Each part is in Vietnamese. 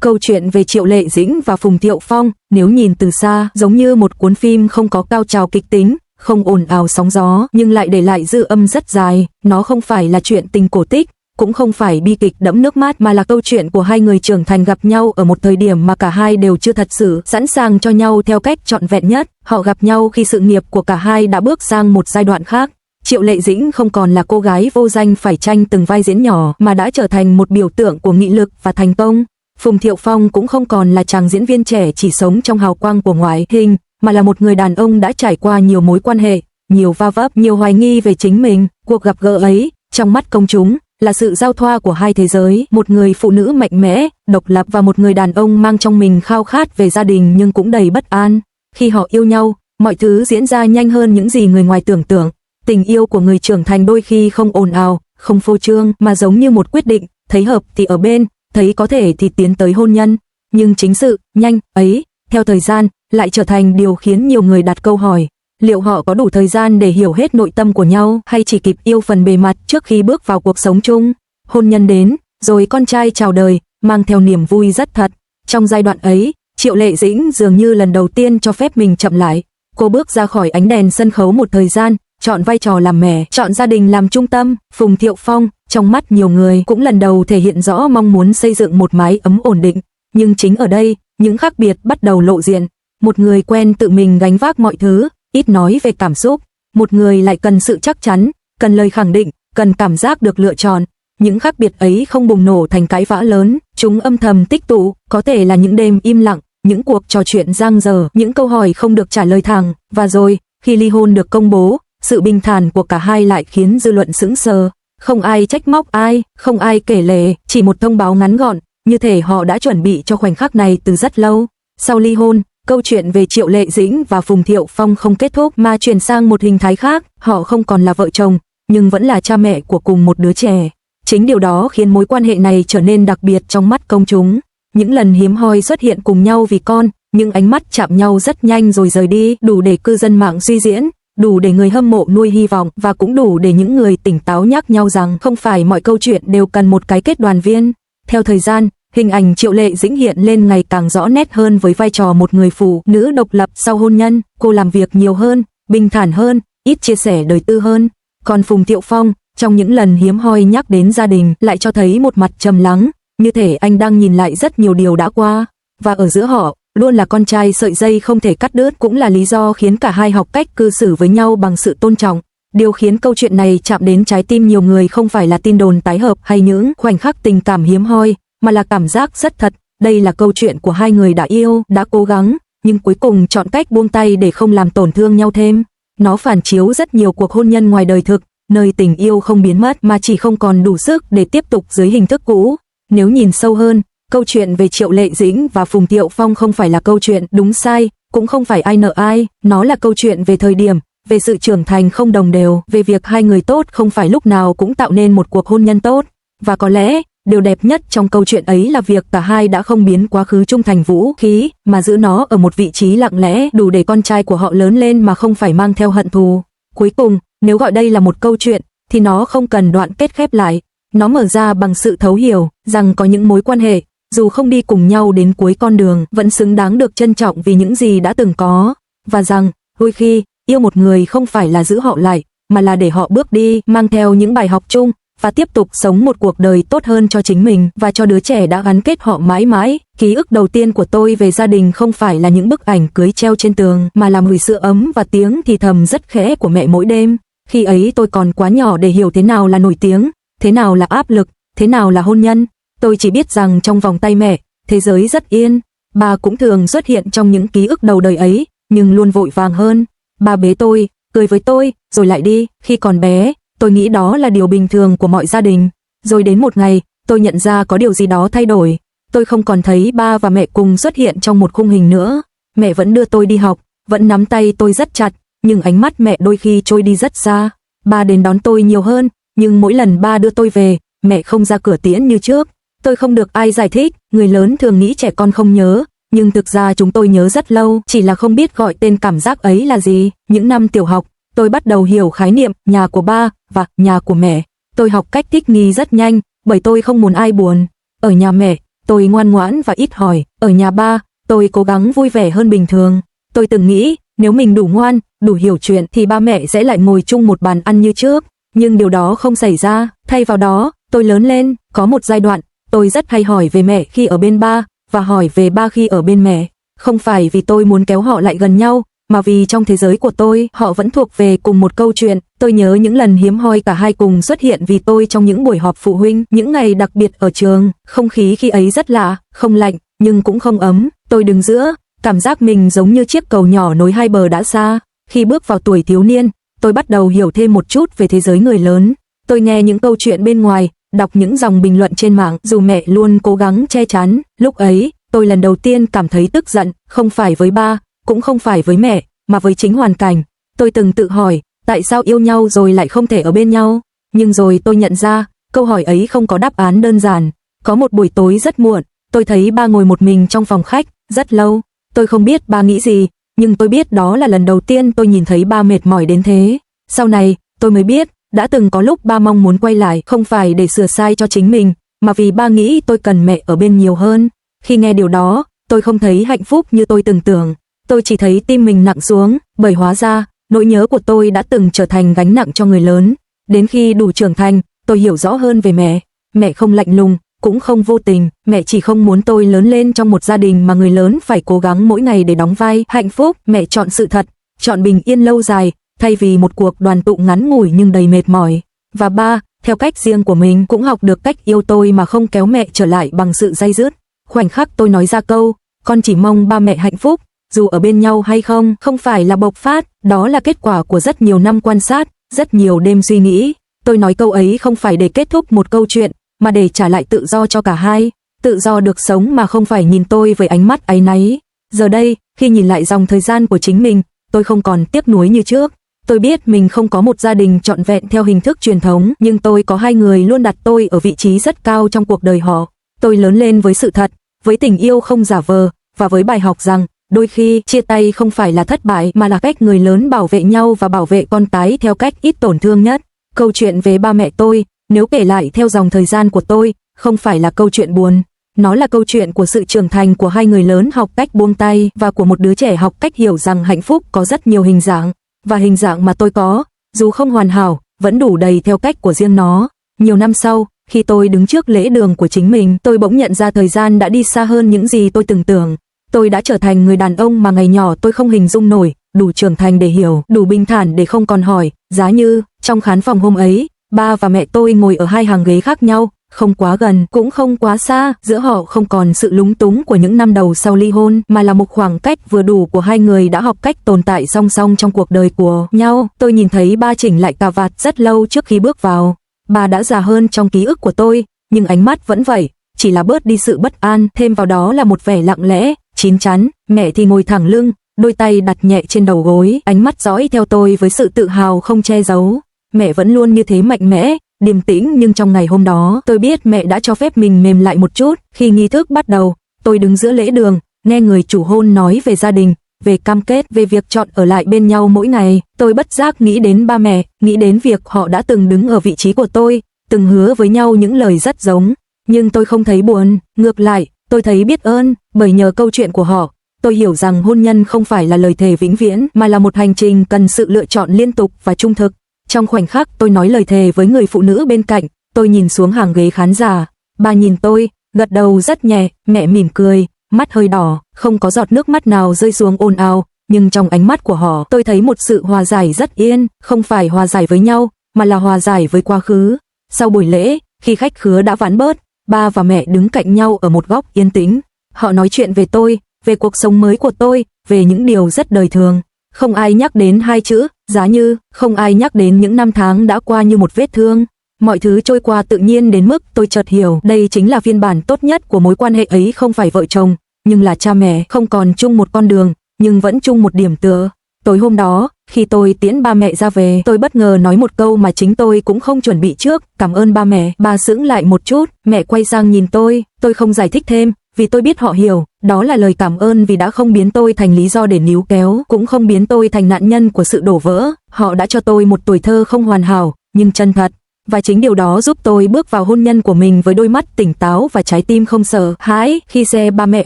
câu chuyện về Triệu Lệ Dĩnh và Phùng Thiệu Phong, nếu nhìn từ xa giống như một cuốn phim không có cao trào kịch tính, không ồn ào sóng gió, nhưng lại để lại dư âm rất dài. Nó không phải là chuyện tình cổ tích, cũng không phải bi kịch đẫm nước mắt, mà là câu chuyện của hai người trưởng thành gặp nhau ở một thời điểm mà cả hai đều chưa thật sự sẵn sàng cho nhau theo cách trọn vẹn nhất. Họ gặp nhau khi sự nghiệp của cả hai đã bước sang một giai đoạn khác. Triệu Lệ Dĩnh không còn là cô gái vô danh phải tranh từng vai diễn nhỏ, mà đã trở thành một biểu tượng của nghị lực và thành công. Phùng Thiệu Phong cũng không còn là chàng diễn viên trẻ chỉ sống trong hào quang của ngoại hình, mà là một người đàn ông đã trải qua nhiều mối quan hệ, nhiều va vấp, nhiều hoài nghi về chính mình. Cuộc gặp gỡ ấy, trong mắt công chúng, là sự giao thoa của hai thế giới, một người phụ nữ mạnh mẽ, độc lập và một người đàn ông mang trong mình khao khát về gia đình nhưng cũng đầy bất an. Khi họ yêu nhau, mọi thứ diễn ra nhanh hơn những gì người ngoài tưởng tượng. Tình yêu của người trưởng thành đôi khi không ồn ào, không phô trương, mà giống như một quyết định, thấy hợp thì ở bên, thấy có thể thì tiến tới hôn nhân. Nhưng chính sự nhanh ấy, theo thời gian, lại trở thành điều khiến nhiều người đặt câu hỏi. Liệu họ có đủ thời gian để hiểu hết nội tâm của nhau, hay chỉ kịp yêu phần bề mặt trước khi bước vào cuộc sống chung? Hôn nhân đến, rồi con trai chào đời, mang theo niềm vui rất thật. Trong giai đoạn ấy, Triệu Lệ Dĩnh dường như lần đầu tiên cho phép mình chậm lại. Cô bước ra khỏi ánh đèn sân khấu một thời gian, chọn vai trò làm mẹ, chọn gia đình làm trung tâm. Phùng Thiệu Phong, trong mắt nhiều người, cũng lần đầu thể hiện rõ mong muốn xây dựng một mái ấm ổn định. Nhưng chính ở đây, những khác biệt bắt đầu lộ diện. Một người quen tự mình gánh vác mọi thứ, ít nói về cảm xúc. Một người lại cần sự chắc chắn, cần lời khẳng định, cần cảm giác được lựa chọn. Những khác biệt ấy không bùng nổ thành cãi vã lớn, chúng âm thầm tích tụ, có thể là những đêm im lặng, những cuộc trò chuyện dang dở, những câu hỏi không được trả lời thẳng. Và rồi, khi ly hôn được công bố, sự bình thản của cả hai lại khiến dư luận sững sờ. Không ai trách móc ai, không ai kể lể, chỉ một thông báo ngắn gọn, như thể họ đã chuẩn bị cho khoảnh khắc này từ rất lâu. Sau ly hôn, câu chuyện về Triệu Lệ Dĩnh và Phùng Thiệu Phong không kết thúc mà chuyển sang một hình thái khác. Họ không còn là vợ chồng, nhưng vẫn là cha mẹ của cùng một đứa trẻ. Chính điều đó khiến mối quan hệ này trở nên đặc biệt trong mắt công chúng. Những lần hiếm hoi xuất hiện cùng nhau vì con, những ánh mắt chạm nhau rất nhanh rồi rời đi, đủ để cư dân mạng suy diễn, đủ để người hâm mộ nuôi hy vọng, và cũng đủ để những người tỉnh táo nhắc nhau rằng không phải mọi câu chuyện đều cần một cái kết đoàn viên. Theo thời gian, hình ảnh Triệu Lệ Dĩnh hiện lên ngày càng rõ nét hơn với vai trò một người phụ nữ độc lập sau hôn nhân. Cô làm việc nhiều hơn, bình thản hơn, ít chia sẻ đời tư hơn. Còn Phùng Thiệu Phong, trong những lần hiếm hoi nhắc đến gia đình, lại cho thấy một mặt trầm lắng, như thể anh đang nhìn lại rất nhiều điều đã qua. Và ở giữa họ, luôn là con trai sợi dây không thể cắt đứt, cũng là lý do khiến cả hai học cách cư xử với nhau bằng sự tôn trọng. Điều khiến câu chuyện này chạm đến trái tim nhiều người không phải là tin đồn tái hợp hay những khoảnh khắc tình cảm hiếm hoi, mà là cảm giác rất thật. Đây là câu chuyện của hai người đã yêu, đã cố gắng, nhưng cuối cùng chọn cách buông tay để không làm tổn thương nhau thêm. Nó phản chiếu rất nhiều cuộc hôn nhân ngoài đời thực, nơi tình yêu không biến mất mà chỉ không còn đủ sức để tiếp tục dưới hình thức cũ. Nếu nhìn sâu hơn, câu chuyện về Triệu Lệ Dĩnh và Phùng Thiệu Phong không phải là câu chuyện đúng sai, cũng không phải ai nợ ai, nó là câu chuyện về thời điểm, về sự trưởng thành không đồng đều, về việc hai người tốt không phải lúc nào cũng tạo nên một cuộc hôn nhân tốt. Và có lẽ, điều đẹp nhất trong câu chuyện ấy là việc cả hai đã không biến quá khứ chung thành vũ khí, mà giữ nó ở một vị trí lặng lẽ, đủ để con trai của họ lớn lên mà không phải mang theo hận thù. Cuối cùng, nếu gọi đây là một câu chuyện, thì nó không cần đoạn kết khép lại. Nó mở ra bằng sự thấu hiểu, rằng có những mối quan hệ, dù không đi cùng nhau đến cuối con đường, vẫn xứng đáng được trân trọng vì những gì đã từng có. Và rằng, đôi khi, yêu một người không phải là giữ họ lại, mà là để họ bước đi, mang theo những bài học chung, và tiếp tục sống một cuộc đời tốt hơn cho chính mình và cho đứa trẻ đã gắn kết họ mãi mãi. Ký ức đầu tiên của tôi về gia đình không phải là những bức ảnh cưới treo trên tường, mà là mùi sữa ấm và tiếng thì thầm rất khẽ của mẹ mỗi đêm. Khi ấy tôi còn quá nhỏ để hiểu thế nào là nổi tiếng, thế nào là áp lực, thế nào là hôn nhân. Tôi chỉ biết rằng trong vòng tay mẹ, thế giới rất yên. Bà cũng thường xuất hiện trong những ký ức đầu đời ấy, nhưng luôn vội vàng hơn. Bà bế tôi, cười với tôi, rồi lại đi. Khi còn bé, tôi nghĩ đó là điều bình thường của mọi gia đình. Rồi đến một ngày, tôi nhận ra có điều gì đó thay đổi. Tôi không còn thấy ba và mẹ cùng xuất hiện trong một khung hình nữa. Mẹ vẫn đưa tôi đi học, vẫn nắm tay tôi rất chặt, nhưng ánh mắt mẹ đôi khi trôi đi rất xa. Ba đến đón tôi nhiều hơn, nhưng mỗi lần ba đưa tôi về, mẹ không ra cửa tiễn như trước. Tôi không được ai giải thích, người lớn thường nghĩ trẻ con không nhớ, nhưng thực ra chúng tôi nhớ rất lâu, chỉ là không biết gọi tên cảm giác ấy là gì. Những năm tiểu học, tôi bắt đầu hiểu khái niệm nhà của ba và nhà của mẹ. Tôi học cách thích nghi rất nhanh, bởi tôi không muốn ai buồn. Ở nhà mẹ, tôi ngoan ngoãn và ít hỏi. Ở nhà ba, tôi cố gắng vui vẻ hơn bình thường. Tôi từng nghĩ, nếu mình đủ ngoan, đủ hiểu chuyện thì ba mẹ sẽ lại ngồi chung một bàn ăn như trước. Nhưng điều đó không xảy ra. Thay vào đó, tôi lớn lên. Có một giai đoạn, tôi rất hay hỏi về mẹ khi ở bên ba, và hỏi về ba khi ở bên mẹ. Không phải vì tôi muốn kéo họ lại gần nhau, mà vì trong thế giới của tôi, họ vẫn thuộc về cùng một câu chuyện. Tôi nhớ những lần hiếm hoi cả hai cùng xuất hiện vì tôi trong những buổi họp phụ huynh, những ngày đặc biệt ở trường. Không khí khi ấy rất lạ, không lạnh, nhưng cũng không ấm. Tôi đứng giữa, cảm giác mình giống như chiếc cầu nhỏ nối hai bờ đã xa. Khi bước vào tuổi thiếu niên, tôi bắt đầu hiểu thêm một chút về thế giới người lớn. Tôi nghe những câu chuyện bên ngoài, đọc những dòng bình luận trên mạng, dù mẹ luôn cố gắng che chắn. Lúc ấy, tôi lần đầu tiên cảm thấy tức giận, không phải với ba, cũng không phải với mẹ, mà với chính hoàn cảnh. Tôi từng tự hỏi, tại sao yêu nhau rồi lại không thể ở bên nhau? Nhưng rồi tôi nhận ra, câu hỏi ấy không có đáp án đơn giản. Có một buổi tối rất muộn, tôi thấy ba ngồi một mình trong phòng khách, rất lâu. Tôi không biết ba nghĩ gì, nhưng tôi biết đó là lần đầu tiên tôi nhìn thấy ba mệt mỏi đến thế. Sau này, tôi mới biết, đã từng có lúc ba mong muốn quay lại, không phải để sửa sai cho chính mình, mà vì ba nghĩ tôi cần mẹ ở bên nhiều hơn. Khi nghe điều đó, tôi không thấy hạnh phúc như tôi từng tưởng. Tôi chỉ thấy tim mình nặng xuống, bởi hóa ra, nỗi nhớ của tôi đã từng trở thành gánh nặng cho người lớn. Đến khi đủ trưởng thành, tôi hiểu rõ hơn về mẹ. Mẹ không lạnh lùng, cũng không vô tình, mẹ chỉ không muốn tôi lớn lên trong một gia đình mà người lớn phải cố gắng mỗi ngày để đóng vai hạnh phúc. Mẹ chọn sự thật, chọn bình yên lâu dài, thay vì một cuộc đoàn tụ ngắn ngủi nhưng đầy mệt mỏi. Và ba, theo cách riêng của mình, cũng học được cách yêu tôi mà không kéo mẹ trở lại bằng sự day dứt. Khoảnh khắc tôi nói ra câu, con chỉ mong ba mẹ hạnh phúc, dù ở bên nhau hay không, không phải là bộc phát, đó là kết quả của rất nhiều năm quan sát, rất nhiều đêm suy nghĩ. Tôi nói câu ấy không phải để kết thúc một câu chuyện, mà để trả lại tự do cho cả hai, tự do được sống mà không phải nhìn tôi với ánh mắt áy náy. Giờ đây, khi nhìn lại dòng thời gian của chính mình, tôi không còn tiếc nuối như trước. Tôi biết mình không có một gia đình trọn vẹn theo hình thức truyền thống, nhưng tôi có hai người luôn đặt tôi ở vị trí rất cao trong cuộc đời họ. Tôi lớn lên với sự thật, với tình yêu không giả vờ, và với bài học rằng, đôi khi chia tay không phải là thất bại mà là cách người lớn bảo vệ nhau và bảo vệ con cái theo cách ít tổn thương nhất. Câu chuyện về ba mẹ tôi, nếu kể lại theo dòng thời gian của tôi, không phải là câu chuyện buồn. Nó là câu chuyện của sự trưởng thành của hai người lớn học cách buông tay và của một đứa trẻ học cách hiểu rằng hạnh phúc có rất nhiều hình dạng. Và hình dạng mà tôi có, dù không hoàn hảo, vẫn đủ đầy theo cách của riêng nó. Nhiều năm sau, khi tôi đứng trước lễ đường của chính mình, tôi bỗng nhận ra thời gian đã đi xa hơn những gì tôi từng tưởng. Tôi đã trở thành người đàn ông mà ngày nhỏ tôi không hình dung nổi, đủ trưởng thành để hiểu, đủ bình thản để không còn hỏi. Giá như, trong khán phòng hôm ấy, ba và mẹ tôi ngồi ở hai hàng ghế khác nhau, không quá gần, cũng không quá xa, giữa họ không còn sự lúng túng của những năm đầu sau ly hôn, mà là một khoảng cách vừa đủ của hai người đã học cách tồn tại song song trong cuộc đời của nhau. Tôi nhìn thấy ba chỉnh lại cà vạt rất lâu trước khi bước vào. Ba đã già hơn trong ký ức của tôi, nhưng ánh mắt vẫn vậy, chỉ là bớt đi sự bất an, thêm vào đó là một vẻ lặng lẽ, chín chắn. Mẹ thì ngồi thẳng lưng, đôi tay đặt nhẹ trên đầu gối, ánh mắt dõi theo tôi với sự tự hào không che giấu. Mẹ vẫn luôn như thế, mạnh mẽ, điềm tĩnh, nhưng trong ngày hôm đó, tôi biết mẹ đã cho phép mình mềm lại một chút. Khi nghi thức bắt đầu, tôi đứng giữa lễ đường, nghe người chủ hôn nói về gia đình, về cam kết, về việc chọn ở lại bên nhau mỗi ngày. Tôi bất giác nghĩ đến ba mẹ, nghĩ đến việc họ đã từng đứng ở vị trí của tôi, từng hứa với nhau những lời rất giống. Nhưng tôi không thấy buồn, ngược lại, tôi thấy biết ơn, bởi nhờ câu chuyện của họ, tôi hiểu rằng hôn nhân không phải là lời thề vĩnh viễn, mà là một hành trình cần sự lựa chọn liên tục và trung thực. Trong khoảnh khắc tôi nói lời thề với người phụ nữ bên cạnh, tôi nhìn xuống hàng ghế khán giả. Bà nhìn tôi, gật đầu rất nhẹ, mẹ mỉm cười, mắt hơi đỏ, không có giọt nước mắt nào rơi xuống ồn ào, nhưng trong ánh mắt của họ, tôi thấy một sự hòa giải rất yên, không phải hòa giải với nhau, mà là hòa giải với quá khứ. Sau buổi lễ, khi khách khứa đã vãn bớt, ba và mẹ đứng cạnh nhau ở một góc yên tĩnh. Họ nói chuyện về tôi, về cuộc sống mới của tôi, về những điều rất đời thường. Không ai nhắc đến hai chữ giá như, không ai nhắc đến những năm tháng đã qua như một vết thương. Mọi thứ trôi qua tự nhiên đến mức tôi chợt hiểu đây chính là phiên bản tốt nhất của mối quan hệ ấy, không phải vợ chồng, nhưng là cha mẹ, không còn chung một con đường, nhưng vẫn chung một điểm tựa. Tối hôm đó, khi tôi tiễn ba mẹ ra về, tôi bất ngờ nói một câu mà chính tôi cũng không chuẩn bị trước, cảm ơn ba mẹ. Bà sững lại một chút, mẹ quay sang nhìn tôi không giải thích thêm, vì tôi biết họ hiểu, đó là lời cảm ơn vì đã không biến tôi thành lý do để níu kéo, cũng không biến tôi thành nạn nhân của sự đổ vỡ. Họ đã cho tôi một tuổi thơ không hoàn hảo, nhưng chân thật. Và chính điều đó giúp tôi bước vào hôn nhân của mình với đôi mắt tỉnh táo và trái tim không sợ hãi. Khi xe ba mẹ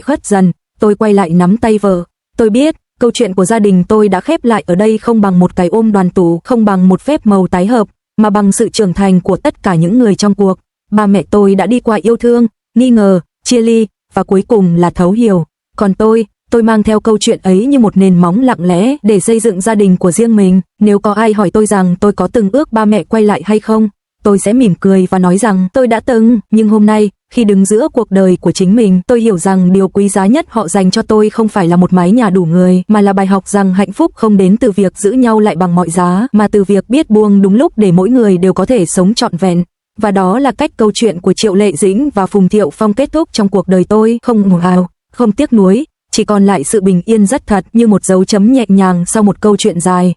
khuất dần, tôi quay lại nắm tay vợ. Tôi biết, câu chuyện của gia đình tôi đã khép lại ở đây không bằng một cái ôm đoàn tụ, không bằng một phép màu tái hợp, mà bằng sự trưởng thành của tất cả những người trong cuộc. Ba mẹ tôi đã đi qua yêu thương, nghi ngờ, chia ly, và cuối cùng là thấu hiểu. Còn tôi mang theo câu chuyện ấy như một nền móng lặng lẽ để xây dựng gia đình của riêng mình. Nếu có ai hỏi tôi rằng tôi có từng ước ba mẹ quay lại hay không, tôi sẽ mỉm cười và nói rằng tôi đã từng, nhưng hôm nay, khi đứng giữa cuộc đời của chính mình, tôi hiểu rằng điều quý giá nhất họ dành cho tôi không phải là một mái nhà đủ người, mà là bài học rằng hạnh phúc không đến từ việc giữ nhau lại bằng mọi giá, mà từ việc biết buông đúng lúc để mỗi người đều có thể sống trọn vẹn. Và đó là cách câu chuyện của Triệu Lệ Dĩnh và Phùng Thiệu Phong kết thúc trong cuộc đời tôi, không ồn ào, không tiếc nuối, chỉ còn lại sự bình yên rất thật, như một dấu chấm nhẹ nhàng sau một câu chuyện dài.